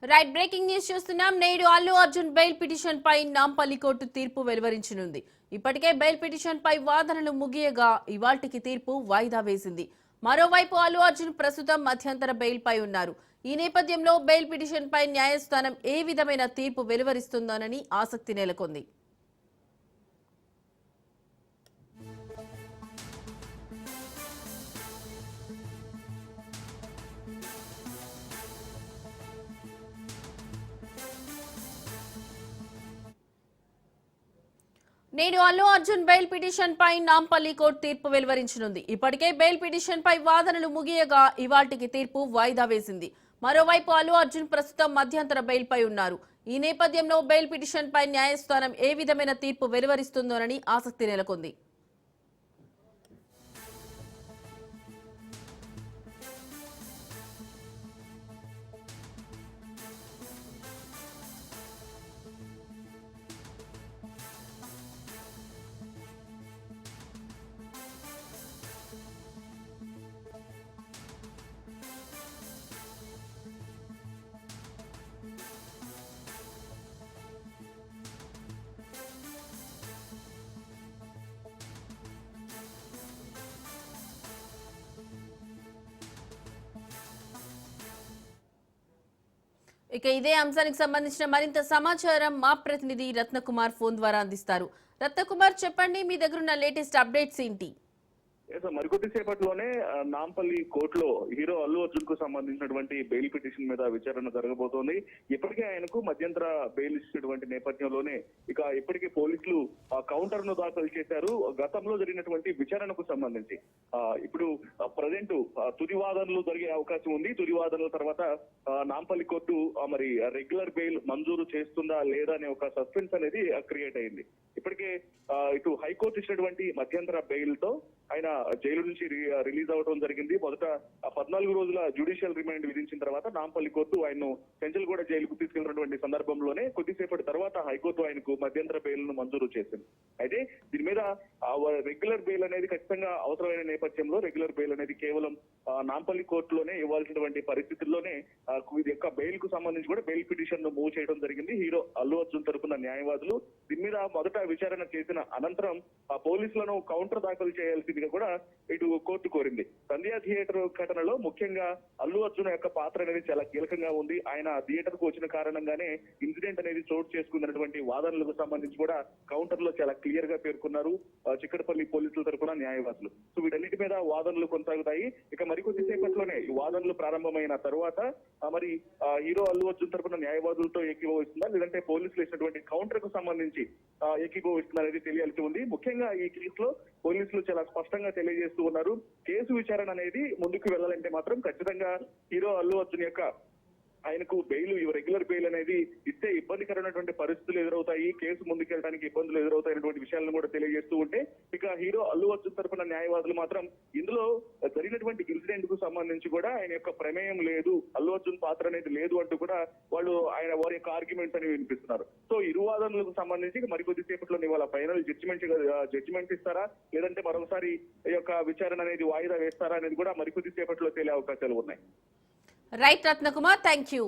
Right breaking news చూస్తున్నాం. నేడు Allu Arjun bail petition పై Nampally court తీర్పు వెలువరించనుంది. ఇప్పటికే బెయిల్ పిటిషన్ పై వాదనలు ముగియగా ఇవాల్టికి తీర్పు వాయిదా వేసింది. మరోవైపు అల్లు అర్జున్ ప్రస్తుతం మధ్యంతర బెయిల్ పై ఉన్నారు. ఈ నేపథ్యంలో బెయిల్ పిటిషన్ పై న్యాయస్థానం ఏ విధమైన తీర్పు వెలువరిస్తుందోనని ఆసక్తి నెలకొంది. నేడు అల్లు అర్జున్ బెయిల్ పిటిషన్ పై నాంపల్లి కోర్టు తీర్పు వెలువరించనుంది. ఇప్పటికే బెయిల్ పిటిషన్ పై వాదనలు ముగియగా ఇవాల్టికి తీర్పు వాయిదా వేసింది. మరోవైపు అల్లు అర్జున్ ప్రస్తుతం మధ్యంతర బెయిల్ పై ఉన్నారు. ఈ నేపథ్యంలో బెయిల్ పిటిషన్ పై న్యాయస్థానం ఏ విధమైన తీర్పు వెలువరిస్తుందోనని ఆసక్తి నెలకొంది. ఇక ఇదే అంశానికి సంబంధించిన మరింత సమాచారం మా ప్రతినిధి రత్నకుమార్ ఫోన్ ద్వారా అందిస్తారు. రత్నకుమార్, చెప్పండి, మీ దగ్గర ఉన్న లేటెస్ట్ అప్డేట్స్ ఏంటి? మరికొద్ది సేపట్లోనే నాంపల్లి కోర్టులో హీరో అల్లు అర్జున్ కు సంబంధించినటువంటి బెయిల్ పిటిషన్ మీద విచారణ జరగబోతోంది. ఇప్పటికే ఆయనకు మధ్యంతర బెయిల్ ఇచ్చినటువంటి నేపథ్యంలోనే ఇక ఇప్పటికే పోలీసులు కౌంటర్ ను దాఖలు చేశారు. గతంలో జరిగినటువంటి విచారణకు సంబంధించి ఇప్పుడు ప్రజెంట్ తుది వాదనలు జరిగే అవకాశం ఉంది. తుది వాదనల తర్వాత నాంపల్లి కోర్టు మరి రెగ్యులర్ బెయిల్ మంజూరు చేస్తుందా లేదా అనే ఒక సస్పెన్స్ అనేది క్రియేట్ అయింది. ఇప్పటికే ఇటు హైకోర్టు ఇచ్చినటువంటి మధ్యంతర బెయిల్ తో ఆయన జైలు నుంచి రిలీజ్ అవడం జరిగింది. మొదట 14 రోజుల జ్యుడిషియల్ రిమాండ్ విధించిన తర్వాత నాంపల్లి కోర్టు ఆయన్ను చెంచల్గూడ జైలుకు తీసుకెళ్లినటువంటి సందర్భంలోనే కొద్దిసేపటి తర్వాత హైకోర్టు ఆయనకు మధ్యంతర బెయిల్ ను మంజూరు చేసింది. అయితే దీని మీద రెగ్యులర్ బెయిల్ అనేది ఖచ్చితంగా అవసరమైన నేపథ్యంలో రెగ్యులర్ బెయిల్ అనేది కేవలం నాంపల్లి కోర్టులోనే ఇవ్వాల్సినటువంటి పరిస్థితుల్లోనే ఇది యొక్క బెయిల్ కు సంబంధించి కూడా బెయిల్ పిటిషన్ ను మూవ్ చేయడం జరిగింది. హీరో అల్లు అర్జున్ తరపున న్యాయవాదులు దీని మీద మొదట విచారణ చేసిన అనంతరం పోలీసులను కౌంటర్ దాఖలు చేయాల్సిందిగా కూడా ఇటు కోర్టు కోరింది. సంధ్యా థియేటర్ ఘటనలో ముఖ్యంగా అల్లు అర్జున్ యొక్క పాత్ర అనేది చాలా కీలకంగా ఉంది. ఆయన థియేటర్ కు వచ్చిన కారణంగానే ఇన్సిడెంట్ అనేది చోటు చేసుకున్నటువంటి వాదనలకు సంబంధించి కూడా కౌంటర్ లో చాలా క్లియర్ గా పేర్కొన్నారు చిక్కడపల్లి పోలీసుల తరపున న్యాయవాదులు. సో వీటన్నిటి మీద వాదనలు కొనసాగుతాయి. ఇక మరికొద్ది సేపట్లోనే ఈ వాదనలు ప్రారంభమైన తర్వాత మరి హీరో అల్లు అర్జున్ తరపున న్యాయవాదులతో ఏకీభవిస్తుందా లేదంటే పోలీసులు ఇచ్చినటువంటి కౌంటర్ కు సంబంధించి ఏకీభవిస్తుందా అనేది తెలియాల్సి ఉంది. ముఖ్యంగా ఈ కేసులో పోలీసులు చాలా స్పష్టంగా తెలియజేస్తూ ఉన్నారు. కేసు విచారణ అనేది ముందుకు వెళ్ళాలంటే మాత్రం ఖచ్చితంగా హీరో అల్లు అర్జున్ యొక్క ఆయనకు బెయిల్ రెగ్యులర్ బెయిల్ అనేది ఇస్తే ఇబ్బందికరమైనటువంటి పరిస్థితులు ఎదురవుతాయి, కేసు ముందుకెళ్ళడానికి ఇబ్బందులు ఎదురవుతాయనేటువంటి విషయాలను కూడా తెలియజేస్తూ ఉంటే ఇక హీరో అల్లు అర్జున్ తరపున న్యాయవాదులు మాత్రం ఇందులో జరిగినటువంటి ఇన్సిడెంట్ కు సంబంధించి కూడా ఆయన యొక్క ప్రమేయం లేదు, అల్లు అర్జున్ పాత్ర అనేది లేదు అంటూ కూడా వారి యొక్క ఆర్గ్యుమెంట్స్ అనేవి వినిపిస్తున్నారు. సో ఇరు వాదనలకు సంబంధించి మరికొద్ది సేపట్లో ఇవాళ ఫైనల్ జడ్జిమెంట్ ఇస్తారా లేదంటే మరొకసారి ఈ యొక్క విచారణ అనేది వాయిదా వేస్తారా అనేది కూడా మరికొద్ది సేపట్లో తేలే అవకాశాలు ఉన్నాయి. Right Ratnakumar, thank you.